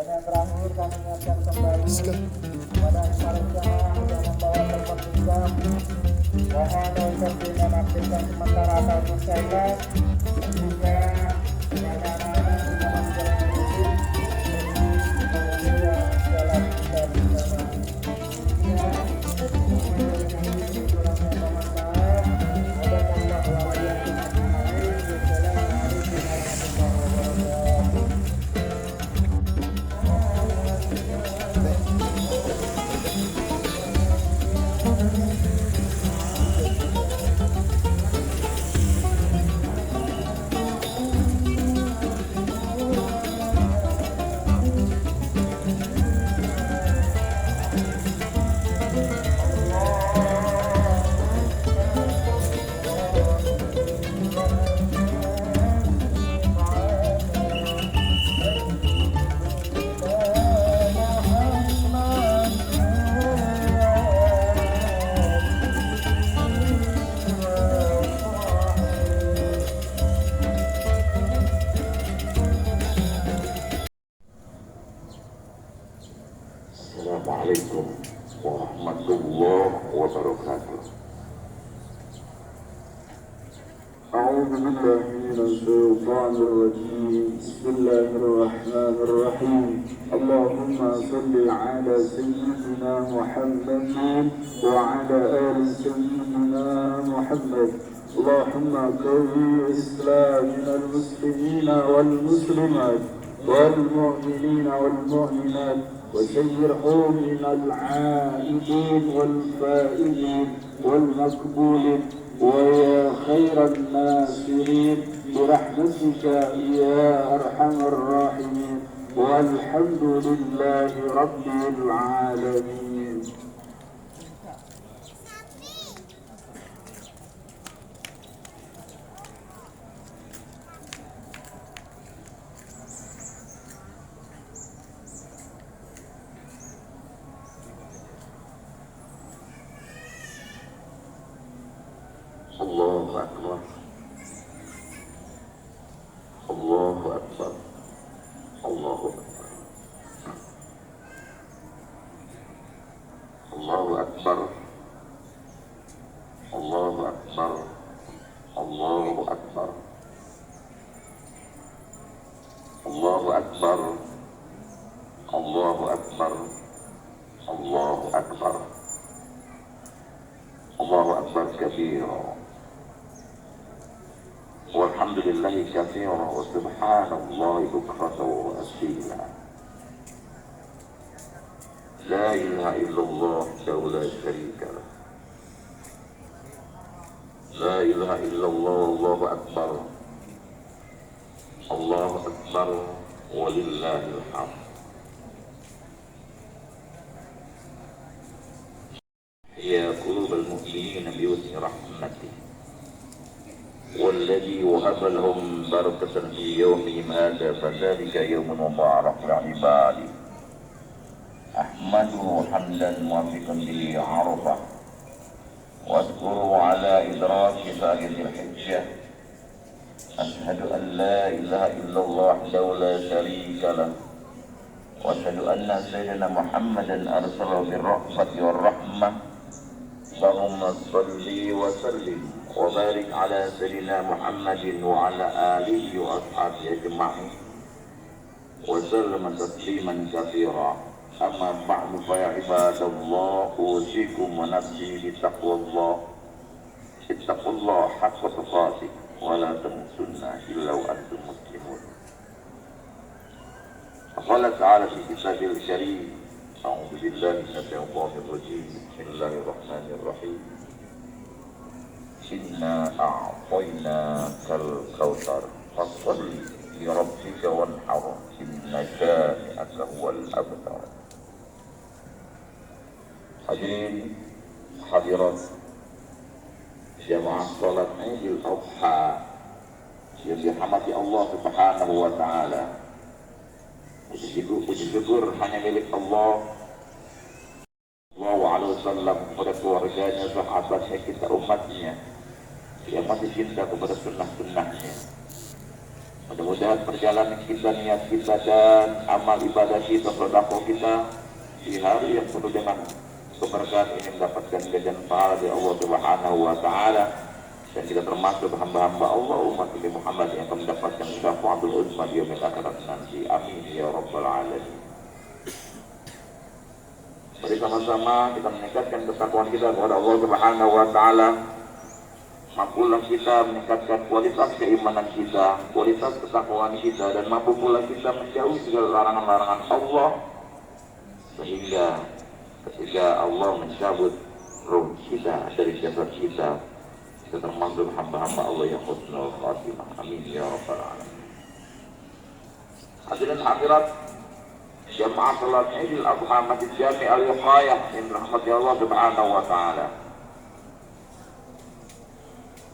Dan yang terakhir kami ingatkan kembali pada para jamaah yang membawa telepon genggam, mohon untuk dinonaktifkan sementara atau di-silent hingga keadaan sudah menjalani musim menuju jalan dari sana. Assalamualaikum warahmatullahi wabarakatuh. أعوذ بالله من الشيطان الرجيم بسم الله الرحمن الرحيم اللهم صل على سيدنا محمد وعلى آل سيدنا محمد اللهم قوي إسلامنا المسلمين والمسلمات والمؤمنين والمؤمنات وسيرهم من العائدين والفائزين والمقبولين ويا خير الناصرين برحمتك يا أرحم الراحمين والحمد لله رب العالمين. Allahu Akbar. Allahu Akbar. Allahu Akbar. Allahu Akbar. Allahu Akbar. Allahu Akbar. Allahu Akbar. Allahu Akbar. Allahu Akbar. Allahu Akbar katsira. Walhamdulillahi katsira wa subhanallahi bukratan wa asila. La ilaha illallah wa la syarika lah. La ilaha illallah wallahu akbar. Allahu akbar walillahil hamd. Ya qulubal mu'minina biwas'i rahmatih. والذي وهب لهم بركة في يومهم هذا فذلك يوم مبارك لعبادي أحمده حمدا موافقا به عرفه واذكره على إدراك فائد الحجة أشهد أن لا إله إلا الله وحده لا شريك له وأشهد أن سيدنا محمدا أرسله بالرأفة والرحمة اللهم صل وسلم وبارك على سيدنا محمد وعلى آله وأصحابه أجمعين وسلم تسليما كثيرا. أما بعد فيا عباد الله أوصيكم ونفسي بتقوى الله. اتقوا الله حق تقاته ولا تموتن إلا وأنتم مسلمون. قال تعالى في كتابه الكريم أعوذ بالله من الشيطان الرجيم بسم الله الرحمن الرحيم إنا أعطيناك الكوثر فصل لربك وانحر إن شانئك هو الأبتر. Hadirin hadirat jamaah salat Idul Adha yang dirahmati Allah Subhanahu wa taala. Puji syukur hanya milik Allah Sallallahu Alaihi Wasallam kepada keluarganya, sahabatnya, kita umatnya yang masih cinta kepada sunnah-sunnahnya. Mudah-mudahan perjalanan kita, niat kita, dan amal ibadah kita, sedekah kita di hari yang penuh dengan keberkahan ini mendapatkan ganjaran pahala dari Allah Subhanahu wa Ta'ala, dan kita termasuk hamba-hamba Allah umat Nabi Muhammad yang akan mendapatkan syafaatul uzma di yaumil akhirat nanti. Amin ya rabbal alamin. Mari sama-sama kita meningkatkan ketakwaan kita kepada Allah Subhanahu wa Ta'ala. Mampulah kita meningkatkan kualitas keimanan kita, kualitas ketakwaan kita, dan mampu pula kita menjauhi segala larangan-larangan Allah, sehingga ketika Allah mencabut roh kita dari jasad kita, kita termasuk hamba-hamba Allah yang husnul khatimah. Amin ya rabbal alamin. Hadirin hadirat jamaah salat Idul Adha Masjid Jami' Al-Wiqayah yang dirahmati Allah Subhanahu wa Ta'ala.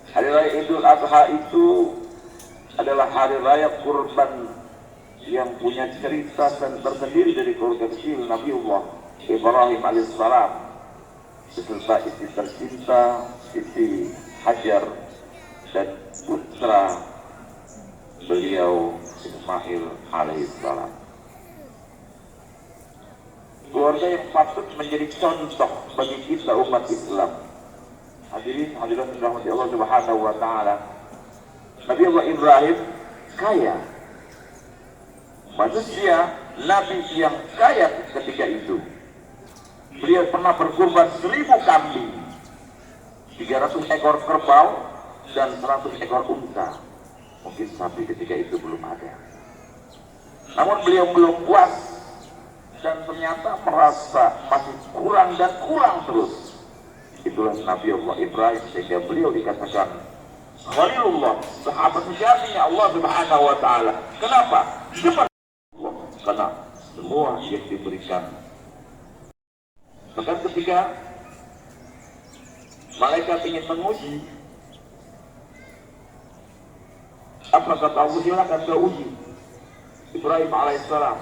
Hari raya Idul Adha itu adalah hari raya kurban yang punya cerita tersendiri dari keluarga kecil Nabiullah Ibrahim alaihissalam beserta istri tercinta Siti Hajar dan putra beliau Ismail alaihissalam. Keluarga yang patut menjadi contoh bagi kita umat Islam. Hadirin hadirat dirahmati Allah Subhanahu wa Ta'ala. Nabi Allah Ibrahim kaya, manusia Nabi yang kaya ketika itu. Beliau pernah berkurban 1000 kambing, 300 ekor kerbau, dan 100 ekor unta. Mungkin sapi ketika itu belum ada. Namun beliau belum puas, dan ternyata merasa masih kurang dan kurang terus. Itulah Nabi Allah Ibrahim, sehingga beliau dikatakan Khalilullah, sahabat sejatinya Allah Subhanahu wa Ta'ala. Kenapa? Karena semua yang diberikan. Bahkan ketika malaikat ingin menguji, apa kata Allah? Silakan kau uji Ibrahim alaihissalam.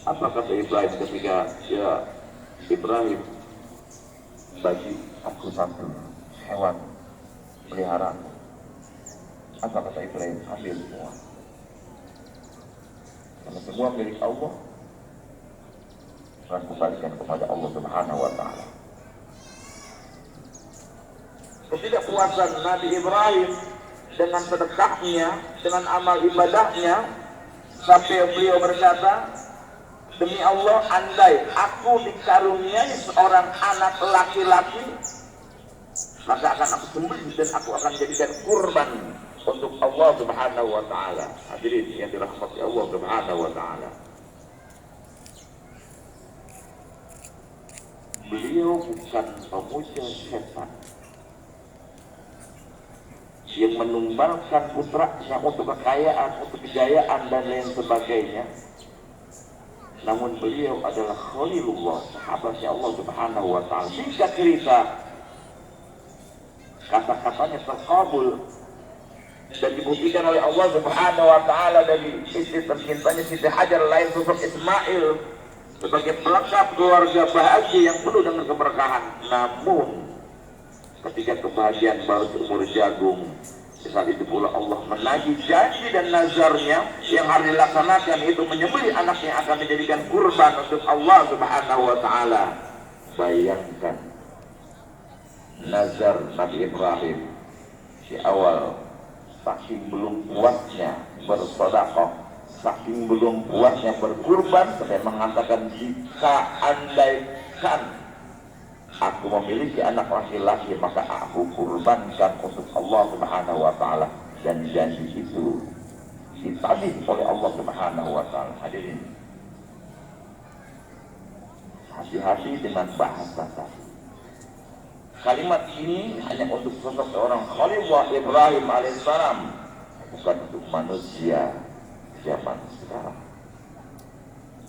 Apa kata Ibrahim ketika ya Ibrahim, bagi aku satu hewan peliharaan. Apa kata Ibrahim? Ambil semua, karena semua milik Allah, akan kembalikan kepada Allah Subhanahu wa Ta'ala. Ketidakpuasan Nabi Ibrahim dengan sedekahnya, dengan amal ibadahnya, sampai beliau berkata, demi Allah, andai aku dikaruniai seorang anak laki-laki, maka akan aku sembelih dan aku akan jadikan kurban untuk Allah Subhanahu wa Ta'ala. Hadirin yang dirahmati Allah Subhanahu wa Ta'ala. Beliau bukan pemuja setan yang menumbalkan putranya untuk kekayaan, untuk kejayaan dan lain sebagainya. Namun beliau adalah Khalilullah, sahabatnya Allah Subhanahu wa Ta'ala. Singkat cerita, kata-katanya terkabul dan dibuktikan oleh Allah Subhanahu wa Ta'ala dari istri tercintanya Siti Hajar, lain sosok Ismail, sebagai pelengkap keluarga bahagia yang penuh dengan keberkahan. Namun ketika kebahagiaan baru seumur jagung, saat itu pula Allah menagih janji dan nazarnya yang harus dilaksanakan, itu menyembelih anak yang akan dijadikan kurban untuk Allah Subhanahu wa Ta'ala. Bayangkan nazar Nabi Ibrahim di awal, saking belum puasnya bersedekah, saking belum puasnya berkurban, sampai mengatakan, jika andaikan aku memiliki anak laki-laki, maka aku kurbankan untuk Allah Subhanahu wa Ta'ala. Dan janji itu ditagih oleh Allah Subhanahu wa Ta'ala. Hadirin, hati-hati dengan bahasa tadi. Kalimat ini hanya untuk sosok seorang Khalilullah Ibrahim alaihissalam, bukan untuk manusia zaman sekarang,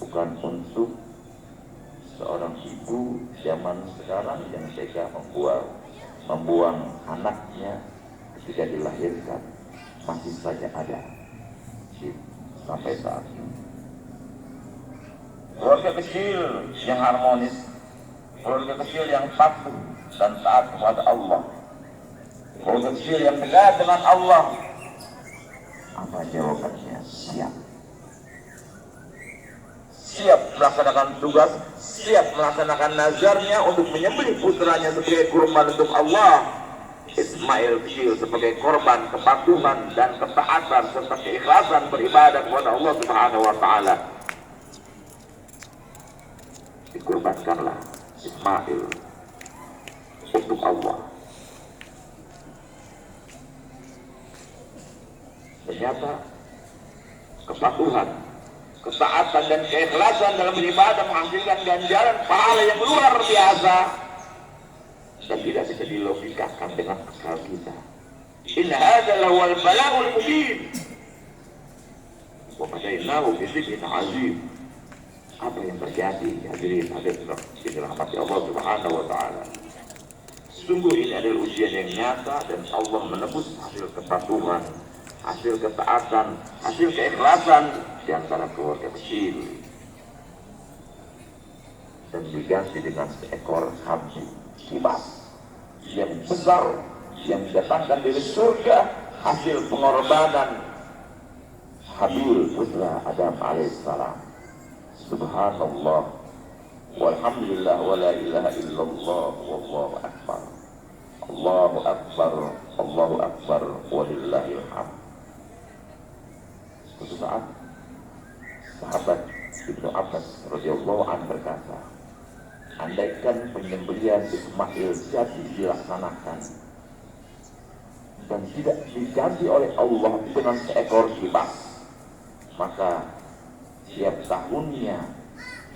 bukan untuk seorang ibu zaman sekarang yang tega membuang anaknya ketika dilahirkan. Masih saja ada sampai saat ini. Keluarga kecil yang harmonis, keluarga kecil yang patuh dan taat kepada Allah, keluarga kecil yang dekat dengan Allah, Apa jawabannya? Siap. Siap melaksanakan tugas, siap melaksanakan nazarnya untuk menyembelih putranya sebagai kurban untuk Allah. Ismail kecil sebagai korban kepatuhan dan ketaatan serta keikhlasan beribadah kepada Allah Subhanahu wa taala. Dikurbankanlah Ismail untuk Allah. Ternyata kepatuhan, ketaatan dan keikhlasan dalam beribadah menghasilkan ganjaran pahala yang luar biasa dan tidak bisa dilogikakan dengan akal kita. In hadza lawal balagul mubin wa qadainahu bi dzikrin azim. Apa yang terjadi hadirin dirahmati Allah Subhanahu wa taala? Sungguh ini adalah ujian yang nyata dan Allah menebus hasil kepatuhan, hasil ketaatan, hasil keikhlasan di antara keluarga kecil dan diganti dengan seekor kambing kibas yang besar yang didatangkan dari surga hasil pengorbanan Habil putra Adam alaihissalam. Subhanallah walhamdulillah wa la ilaha illallah wallahu akbar. Allahu akbar, Allahu akbar walillahil hamd. Suatu saat sahabat Ibnu Abbas radhiyallahu anhu berkata, andaikan penyembelihan Ismail jadi dilaksanakan dan tidak diganti oleh Allah dengan seekor kibas, maka tiap tahunnya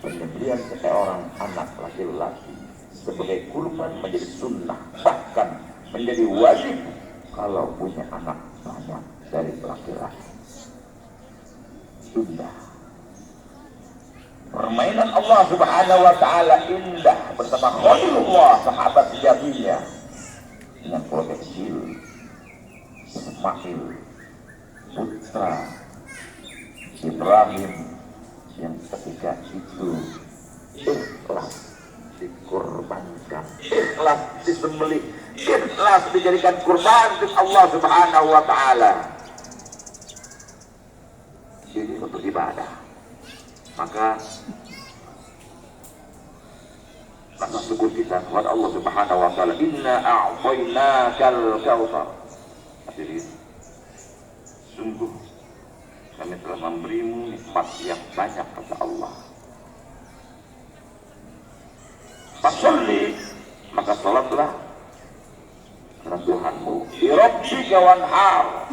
penyembelihan seorang anak laki-laki sebagai kurban menjadi sunnah, bahkan menjadi wajib kalau punya anak banyak dari laki-laki. Sunnah. Permainan Allah Subhanahu wa taala indah bersama Khalilullah, sahabat sejatinya, dengan keluarga kecil Ismail putra Ibrahim yang ketika itu ikhlas dikurbankan, ikhlas disembelih, ikhlas dijadikan kurban untuk Allah Subhanahu wa taala. Ini untuk ibadah. Maka rasa syukur kita kepada Allah Subhanahu wa taala. Inna a'tainakal kautsar. Hadirin, sungguh kami telah memberimu nikmat yang banyak kata Allah. Fasalli, maka salatlah karena Tuhanmu. Di rabbika wanhar,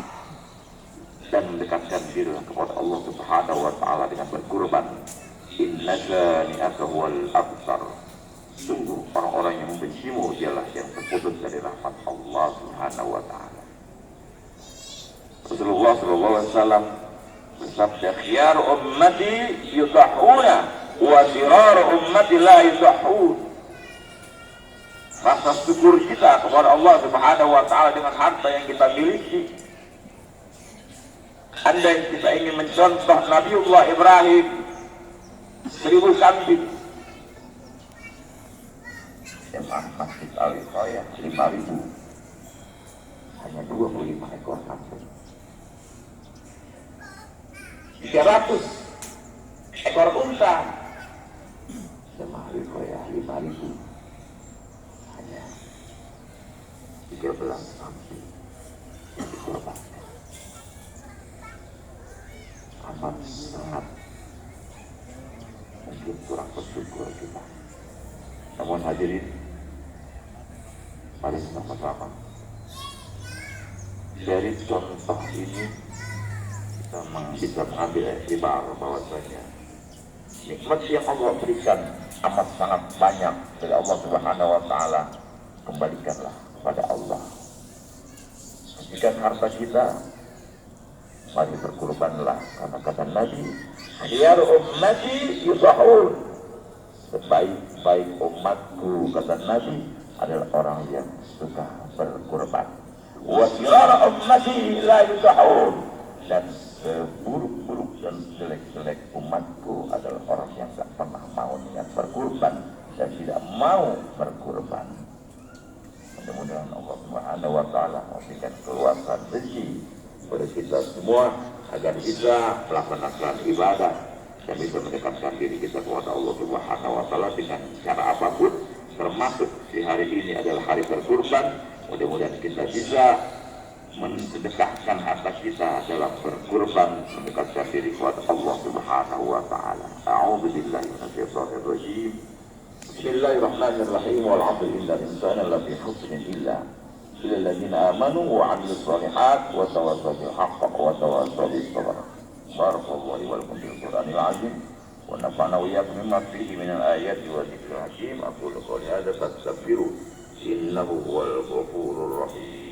dan mendekatkan diri kepada Allah Subhanahu wa taala dengan berkurban. Inna zani'aka huwal abtar. Sungguh orang-orang yang membencimu dialah yang terputus dari rahmat Allah Subhanahu wa taala. Rasulullah sallallahu alaihi wasallam bersabda, khiyar ummati yudahuna wa sirar ummati la yudahun. Rasa syukur kita kepada Allah Subhanahu wa taala dengan harta yang kita miliki. Andai kita ingin mencontoh Nabiullah Ibrahim, 1000 kambing. Masjid Al-Iqayah 5.000, hanya 25 ekor kambing. 300 ekor unta. Al-Iqayah 5.000, hanya 13 kambing yang dikorbankan. Amat sangat mungkin kurang bersyukur kita. Namun hadirin, mari sama-sama dari contoh ini kita bisa mengambil iktibar bahwasanya nikmat yang Allah berikan amat sangat banyak dari Allah Subhanahu wa taala. Kembalikanlah kepada Allah. Jika harta kita, mari berkurbanlah, karena kata Nabi, khiyar ummati yudahun, sebaik-baik umatku, kata Nabi, adalah orang yang suka berkurban. Wa sirar ummati la yudahun, dan seburuk-buruk dan jelek-jelek umatku adalah orang yang tak pernah mau dengan berkurban dan tidak mau berkurban. Mudah-mudahan Allah Subhanahu wa taala memberikan keluasan rezeki kepada kita semua. bisa melaksanakan ibadah dan bisa mendekatkan diri kita kepada Allah Subhanahu wa Ta'ala dengan cara apapun, termasuk di hari ini adalah hari berkurban. Mudah-mudahan kita bisa mensedekahkan harta kita dalam berkurban, mendekatkan diri kepada Allah Subhanahu wa Ta'ala. A'udzubillahi minasyaitonir rajim. Bismillahirrahmanirrahim. Wal 'asri innal insana lafi khusrin illa alladziina aamanu wa 'amilus shalihaati wa tawassaw bil haqqi wa tawassaw bis sabr. Barakallahu li wa lakum bil Qur'anil 'azim wa nafa'ana wa iyyakum mimma fihi minal ayati wa dzikril hakim. Aqulu qawli hadza fastaghfiru innahu huwal ghafurur rahim.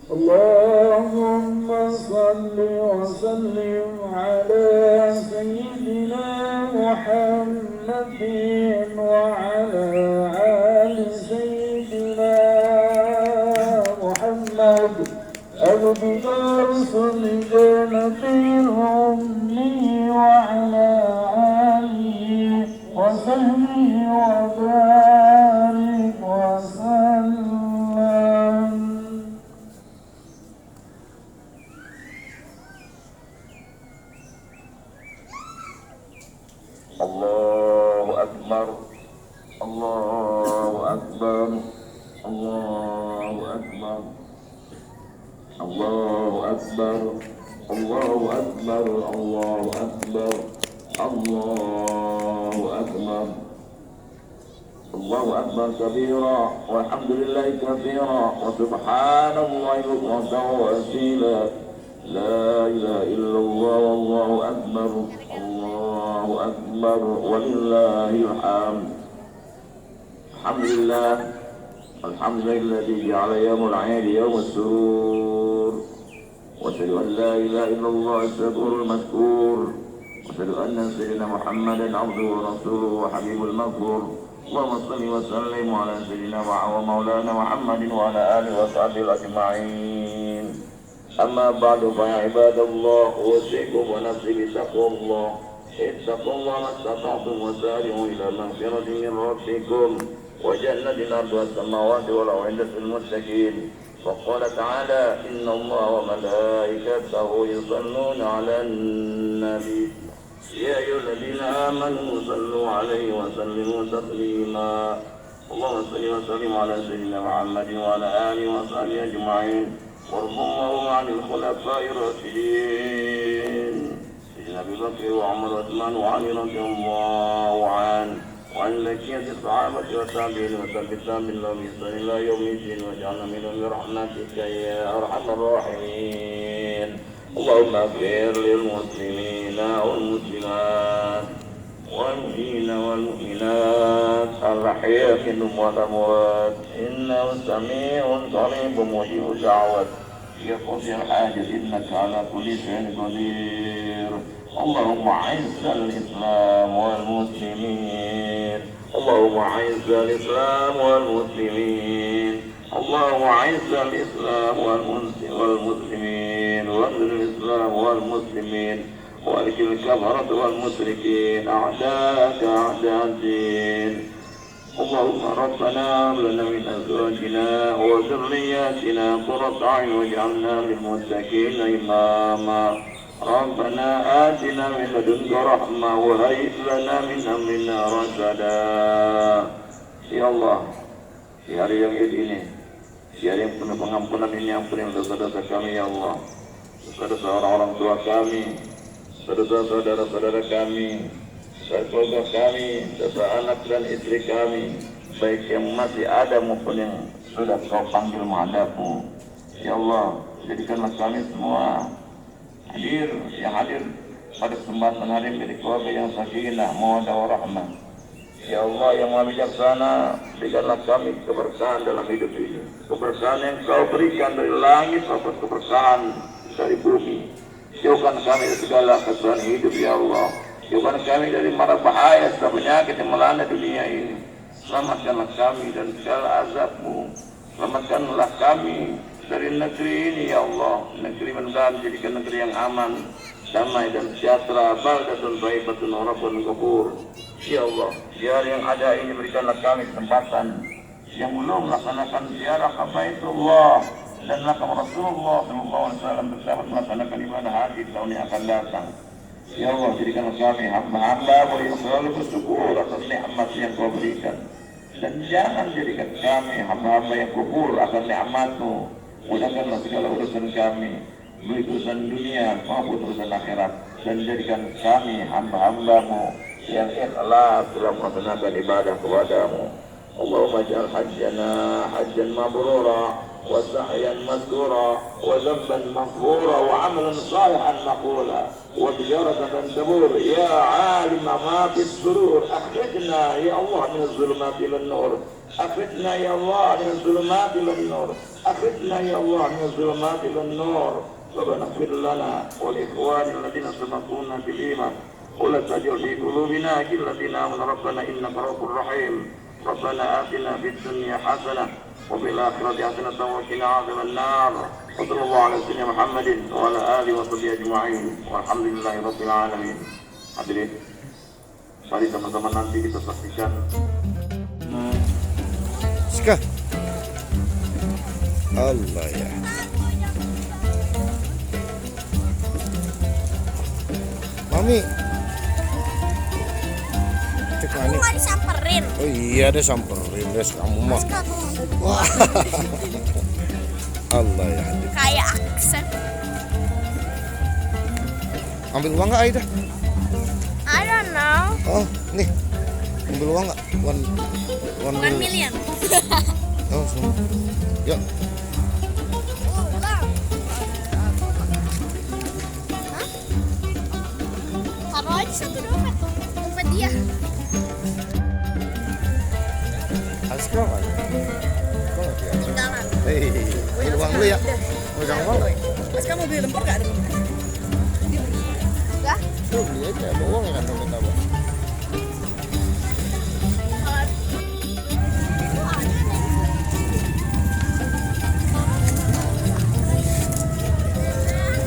اللهم صل وسلم على سيدنا محمد وعلى آل سيدنا محمد عبدك رسول جنة الأمي وعلى آله وصحبه وبارك وسلم. Allahu Akbar, Allahu Akbar, Allahu Akbar, Allahu Akbar, Allahu Akbar, Allahu Akbar, Allahu Akbar, Allahu Akbar kabira, walhamdulillahi katsira, wa subhanallahi bukratan wa asila. La ilaha illallah, wallahu akbar, Allahu akbar, walillahil hamd. Alhamdulillah, alhamdulilladzi ja'ala yawmal 'idi yawmas surur. Wa asyhadu an la ilaha illallah as-sabirul mazkur. Wa asyhadu anna sayyidina Muhammadan 'abduhu wa rasuluhu wa habibul maghfur. Allahumma shalli wa sallim ala sayyidina wa maulana Muhammadin wa ala alihi wa sahbihi ajma'in. أما بعد فيا عباد الله أوصيكم ونفسي بتقوى الله. اتقوا الله ما استطعتم وسارعوا إلى مغفرة من ربكم وجنة أرضها السماوات والأرض عند المتقين. وقال تعالى إن الله وملائكته يصلون على النبي يا أيها الذين آمنوا صلوا عليه وسلموا تسليما. اللهم صل وسلم على سيدنا محمد وعلى آله وصحبه أجمعين. وارض اللهم عن الخلفاء الراشدين سيدنا ابي بكر وعمر وعثمان وعلي رضي الله عنه وعن بقية الصحابة والتابعين وتابعين من لهم بإحسان إلى يوم الدين واجعلنا منهم برحمتك يا أرحم الراحمين. اللهم اغفر للمسلمين والمسلمات والمؤمنين والمؤمنات الأحياء منهم والأموات إنه سميع قريب مجيب دعوة يقضي الحاجة إنك على كل شيء قدير. اللهم أعز الإسلام والمسلمين، اللهم أعز الإسلام والمسلمين، اللهم أعز الإسلام والمسلمين، وانصر الإسلام والمسلمين، وارك الكفرة والمشركين أعداءك أعداء الدين. اللهم ربنا هب لنا من أزواجنا وذرياتنا قرة أعين واجعلنا للمتقين إماما. ربنا آتنا من لدنك رحمة وهيئ لنا من أمرنا رشدا. Ya Allah, di hari yang ini, di hari yang penuh pengampunan ini, ampuni dosa-dosa kami ya Allah, dosa-dosa orang-orang tua kami, dosa saudara-saudara kami, dosa keluarga kami, dosa anak dan istri kami, baik yang masih ada maupun yang sudah Kau panggil menghadap-Mu. Ya Allah, jadikanlah kami semua yang hadir pada kesempatan hari menjadi keluarga yang sakinah, mawaddah warahmah. Ya Allah yang Maha Bijaksana, berikanlah kami keberkahan dalam hidup ini, keberkahan yang Kau berikan dari langit maupun keberkahan dari bumi. Jauhkan kami dari segala kesusahan hidup ya Allah. Jauhkan kami dari mara bahaya serta penyakit yang melanda dunia ini. Selamatkanlah kami dari segala azab-Mu. Selamatkanlah kami dari negeri ini ya Allah. Negeri mudah-mudahan jadikan negeri yang aman, damai dan sejahtera. Baldatun thayyibatun wa rabbun ghafur. Ya Allah, ziarah yang ada ini berikanlah kami kesempatan yang belum melaksanakan ziarah ke Baitullah. dan lakam Rasulullah SAW bersama melaksanakan ibadah haji tahun yang akan datang. Ya Allah, jadikan kami hamba-hamba yang selalu bersyukur atas nikmat yang Kau berikan, dan jangan jadikan kami hamba-hamba yang kufur akan nikmat-Mu. Mudahkanlah segala urusan kami, baik urusan dunia maupun urusan akhirat, dan jadikan kami hamba-hamba-Mu yang ikhlas dalam melaksanakan ibadah kepada-Mu. Allahumma ja'al hajjana hajjan mabrura wa sa'yan mazkura wa dhanban maghfura wa amalan salihan maqbula wa tijaratan tabur. Ya alima ma fis surur, akhrijna ya Allah min az-zulumati ilan nur, akhrijna ya Allah min az-zulumati ilan nur, akhrijna ya Allah min az-zulumati ilan nur. Rabbana ighfir lana wa li ikhwanina alladziina sabaquna bil iman wa la taj'al fi qulubina ghillan lil ladzina amanu rabbana innaka ra'ufur rahim. Rabbana atina fid dunya hasanah wa fil akhirati hasanah wa qina adzaban nar. Wa sallallahu ala sayyidina Muhammadin wa ala alihi wa sahbihi ajma'in. Walhamdulillahi rabbil alamin. Hadirin, mari teman-teman nanti kita saksikan. Ska. Allah ya. Mami. Cek Aku mana? nggak disamperin. Oh iya deh samperin deh kamu mah. Wah. Allah ya. Kayak aksen. Ambil uang nggak Aida? I don't know. Oh nih. Ambil uang nggak? One 1 million. Oh semua. Yuk. Taruh aja satu dompet. Dompet dia. Aska kan? Kok nggak dia? Tinggalan. Hei, ambil uang dulu ya. Pegang uang. Mas kamu beli lemper gak ada? Enggak. Tuh beli aja. Bawa uang ya kan dompet apa?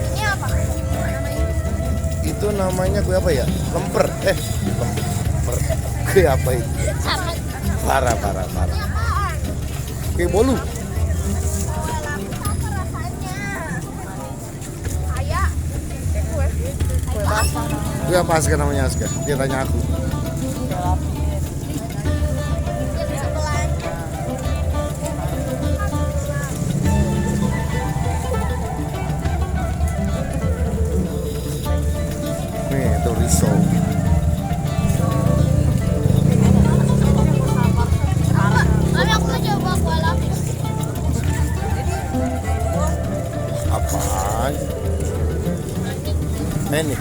Ini apa? Namanya? Itu namanya kue apa ya? Lemper. Lemper. Kue apa itu? Parah. Ini apaan? Kue bolu. Apa rasanya? Kayak kue. Kue basah. Kue apa Aska namanya Aska? Dia tanya aku. Sebelahnya. Nih itu risol. Mami, aku mau coba kue lapis. Apaan? Ini.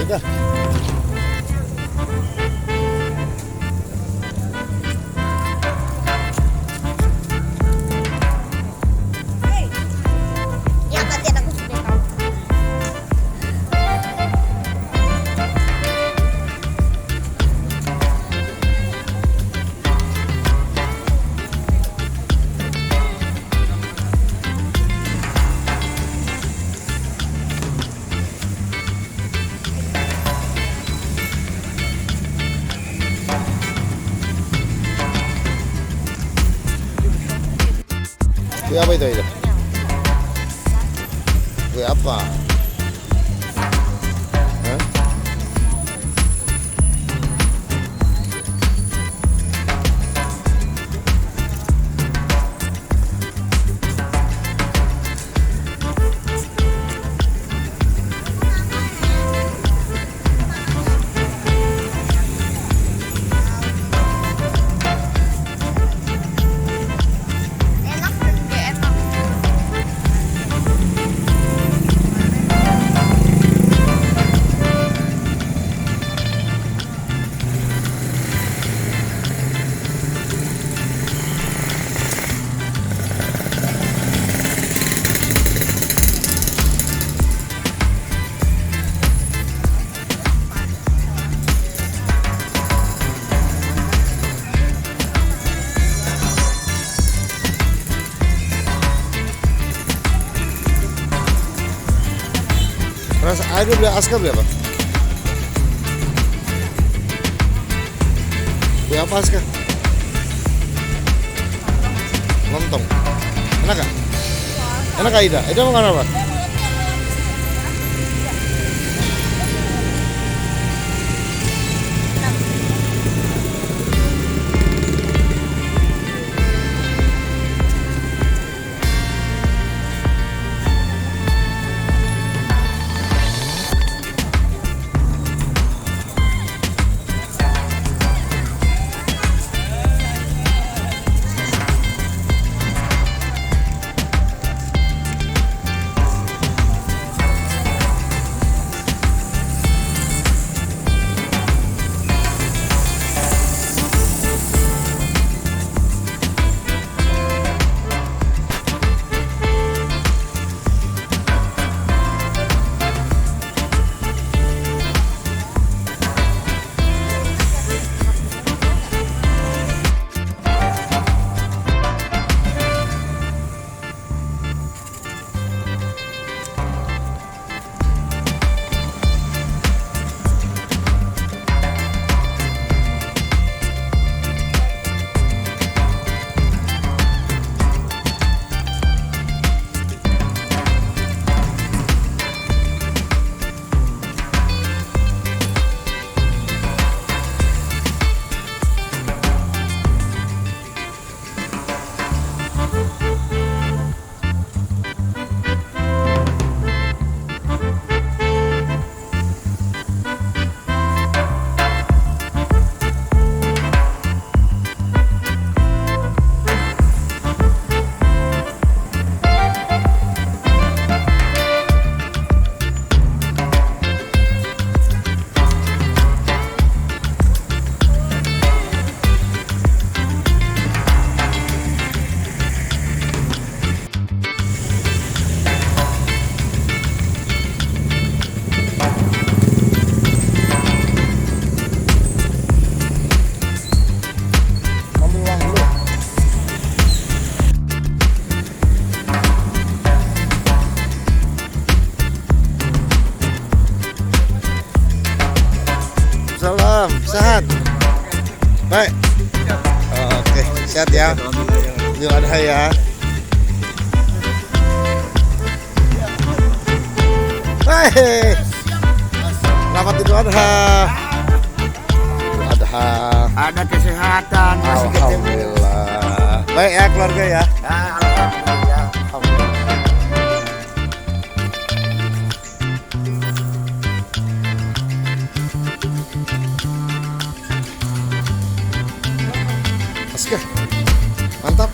Udah. Ya, gantian aku sudah tahu. Kue apa itu Aida? Kue apa? Hah? Enak dan gak enak. Tadi beli Aska beli apa? Beli apa Aska? Lontong. Enak gak? Enak gak Ida? Ida mau makan apa? Salam, sehat. Baik. Oke, sehat ya. Idul Adha ya. Hei. Selamat Idul Adha. Idul Adha. Ada kesehatan, masih ketemu. Alhamdulillah. Baik ya keluarga ya. Alhamdulillah. Alhamdulillah. Aska, mantap.